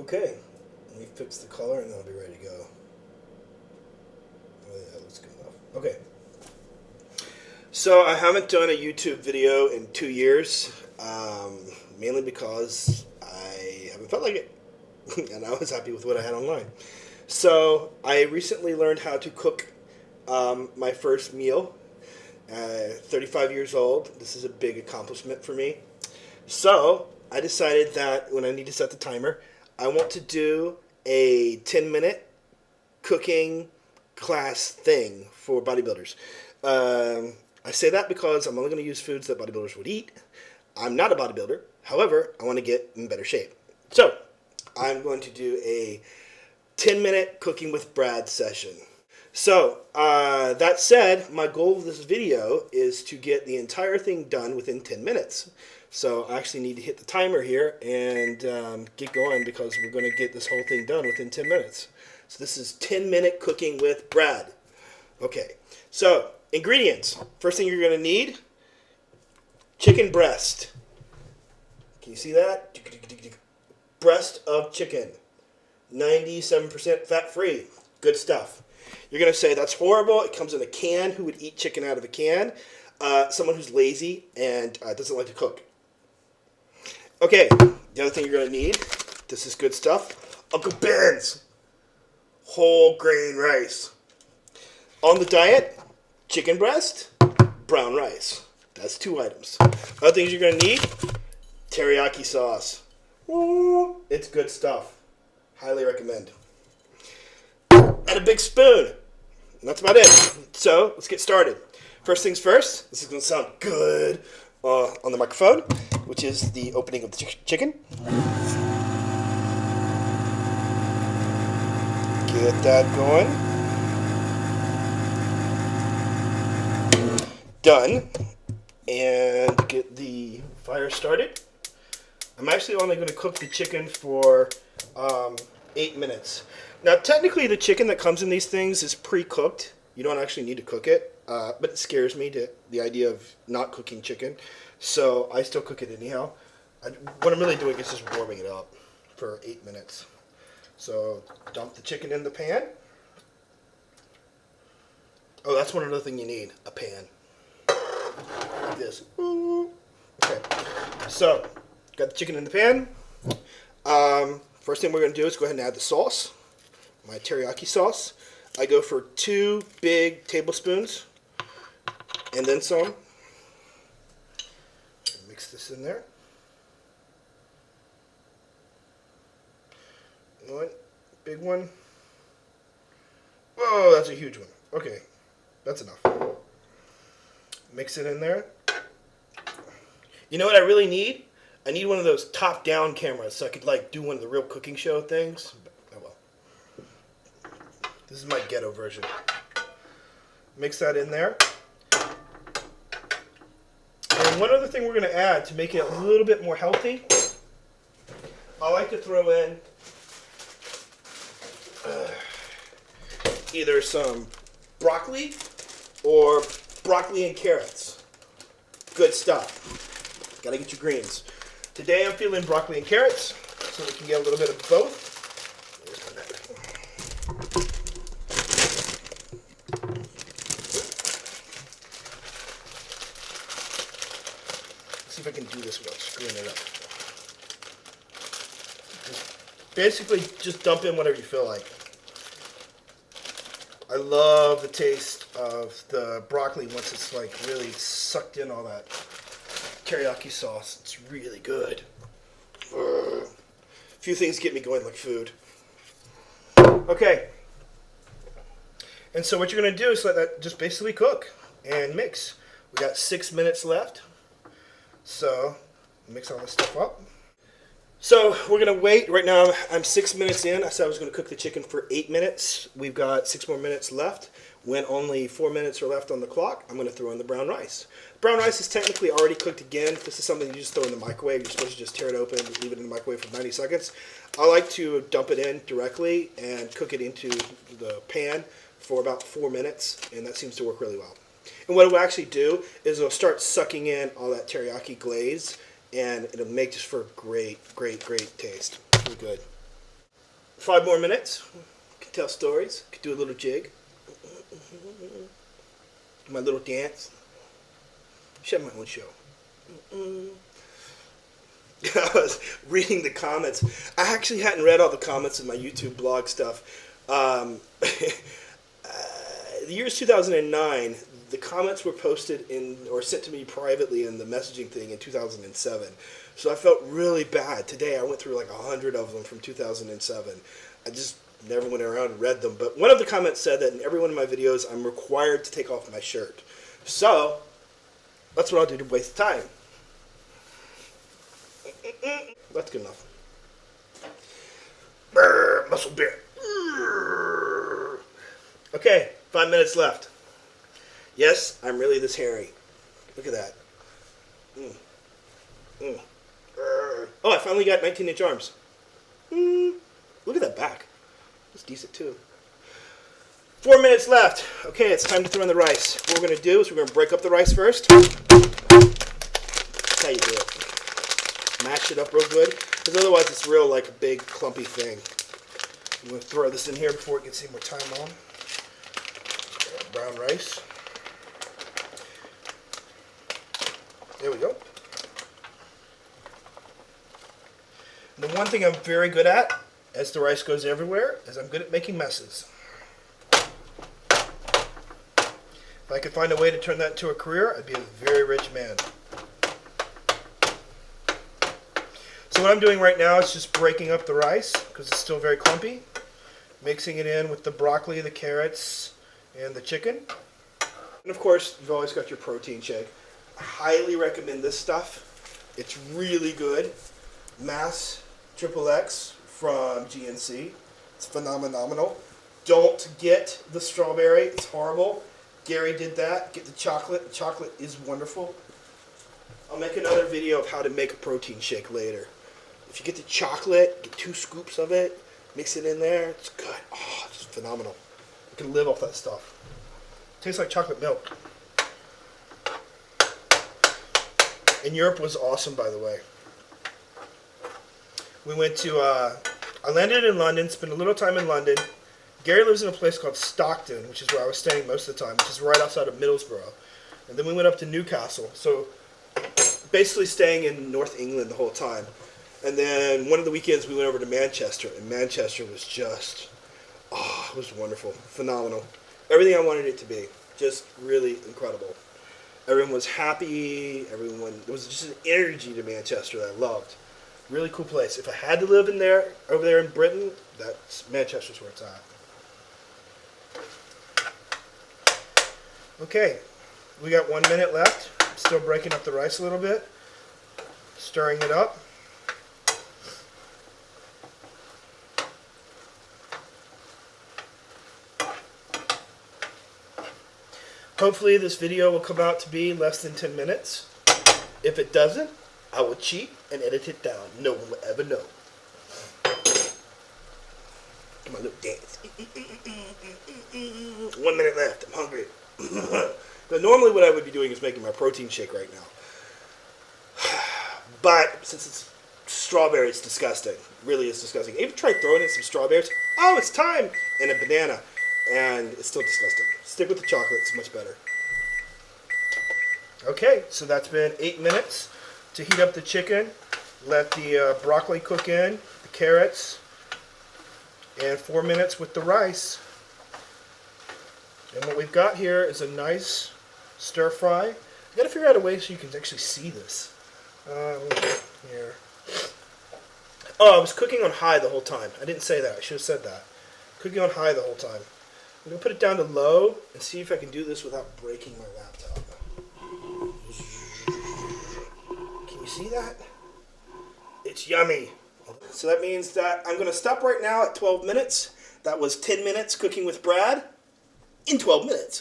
Okay, let me fix the color and then I'll be ready to go. Oh, yeah, that looks good enough. Okay. So I haven't done a YouTube video in 2 years, mainly because I haven't felt like it, and I was happy with what I had online. So I recently learned how to cook my first meal. 35 years old. This is a big accomplishment for me. So I decided that when I need to set the timer, I want to do a 10-minute cooking class thing for bodybuilders. I say that because I'm only going to use foods that bodybuilders would eat. I'm not a bodybuilder. However, I want to get in better shape. So I'm going to do a 10-minute cooking with Brad session. So, that said, my goal of this video is to get the entire thing done within 10 minutes. So I actually need to hit the timer here and get going because we're going to get this whole thing done within 10 minutes. So this is 10-minute cooking with Brad. Okay, so ingredients. First thing you're going to need, chicken breast. Can you see that? Breast of chicken. 97% fat-free. Good stuff. You're going to say, that's horrible. It comes in a can. Who would eat chicken out of a can? Someone who's lazy and doesn't like to cook. Okay, the other thing you're going to need, this is good stuff, Uncle Ben's whole grain rice. On the diet, chicken breast, brown rice. That's 2 items. Other things you're going to need, teriyaki sauce. Ooh, it's good stuff. Highly recommend. And a big spoon. And that's about it. So let's get started. First things first, this is going to sound good on the microphone, which is the opening of the chicken. Get that going. Done. And get the fire started. I'm actually only going to cook the chicken for 8 minutes. Now, technically, the chicken that comes in these things is pre-cooked. You don't actually need to cook it, but it scares me, the idea of not cooking chicken. So I still cook it anyhow. What I'm really doing is just warming it up for 8 minutes. So dump the chicken in the pan. Oh, that's one other thing you need, a pan. Like this. Okay, so got the chicken in the pan. First thing we're going to do is go ahead and add the sauce. My teriyaki sauce. I go for 2 big tablespoons and then some. Mix this in there. 1 big one. Whoa, that's a huge one. Okay, that's enough. Mix it in there. You know what I really need? I need one of those top-down cameras so I could like do one of the real cooking show things. Oh well. This is my ghetto version. Mix that in there. And one other thing we're going to add to make it a little bit more healthy, I like to throw in either some broccoli or broccoli and carrots. Good stuff. Gotta get your greens. Today I'm feeling broccoli and carrots, so we can get a little bit of both. Let's see if I can do this without screwing it up. Basically, just dump in whatever you feel like. I love the taste of the broccoli once it's like really sucked in all that teriyaki sauce. It's really good. A few things get me going like food. Okay. And so what you're going to do is let that just basically cook and mix. We got 6 minutes left. So mix all this stuff up. So we're going to wait. Right now I'm 6 minutes in. I said I was going to cook the chicken for 8 minutes. We've got 6 more minutes left. When only 4 minutes are left on the clock, I'm going to throw in the brown rice. Brown rice is technically already cooked again. This is something you just throw in the microwave. You're supposed to just tear it open and leave it in the microwave for 90 seconds. I like to dump it in directly and cook it into the pan for about 4 minutes, and that seems to work really well. And what it will actually do is it'll start sucking in all that teriyaki glaze, and it'll make just for great, great, great taste. Really good. 5 more minutes. Could tell stories. Could do a little jig. My little dance. Should have my own show. I was reading the comments. I actually hadn't read all the comments in my YouTube blog stuff. The year is 2009. The comments were posted in or sent to me privately in the messaging thing in 2007. So I felt really bad. Today I went through like 100 of them from 2007. I just never went around and read them. But one of the comments said that in every one of my videos I'm required to take off my shirt. So that's what I'll do to waste time. That's good enough. Brr, muscle bear. Brr. Okay, 5 minutes left. Yes, I'm really this hairy. Look at that. Oh, I finally got 19-inch arms. Look at that back. That's decent too. 4 minutes left. Okay, it's time to throw in the rice. What we're going to do is we're going to break up the rice first. That's how you do it. Mash it up real good, because otherwise it's real like a big clumpy thing. I'm going to throw this in here before it gets any more time on. Brown rice. There we go. And the one thing I'm very good at, as the rice goes everywhere, is I'm good at making messes. If I could find a way to turn that into a career, I'd be a very rich man. So what I'm doing right now is just breaking up the rice, because it's still very clumpy. Mixing it in with the broccoli, the carrots, and the chicken. And of course, you've always got your protein shake. I highly recommend this stuff. It's really good. Mass XXX from GNC. It's phenomenal. Don't get the strawberry. It's horrible. Gary did that. Get the chocolate. The chocolate is wonderful. I'll make another video of how to make a protein shake later. If you get the chocolate, get 2 scoops of it, mix it in there. It's good. Oh, it's phenomenal. You can live off that stuff. Tastes like chocolate milk. And Europe was awesome, by the way. We went to, I landed in London, spent a little time in London. Gary lives in a place called Stockton, which is where I was staying most of the time, which is right outside of Middlesbrough. And then we went up to Newcastle. So basically staying in North England the whole time. And then one of the weekends we went over to Manchester, and Manchester was just, oh, it was wonderful, phenomenal. Everything I wanted it to be, just really incredible. Everyone was happy, there was just an energy to Manchester that I loved. Really cool place. If I had to live in there, over there in Britain, Manchester's where it's at. Okay, we got 1 minute left. I'm still breaking up the rice a little bit, stirring it up. Hopefully this video will come out to be less than 10 minutes. If it doesn't, I will cheat and edit it down. No one will ever know. My little dance. 1 minute left. I'm hungry. Now, normally what I would be doing is making my protein shake right now. But since it's strawberry, it's disgusting. Really is disgusting. Even try throwing in some strawberries. Oh, it's time! And a banana. And it's still disgusting. Stick with the chocolate. It's much better. Okay, so that's been 8 minutes to heat up the chicken. Let the broccoli cook in, the carrots, and 4 minutes with the rice. And what we've got here is a nice stir fry. I gotta figure out a way so you can actually see this. Here. Oh, I was cooking on high the whole time. I didn't say that. I should have said that. Cooking on high the whole time. I'm gonna put it down to low and see if I can do this without breaking my laptop. Can you see that? It's yummy. So that means that I'm gonna stop right now at 12 minutes. That was 10 minutes cooking with Brad in 12 minutes.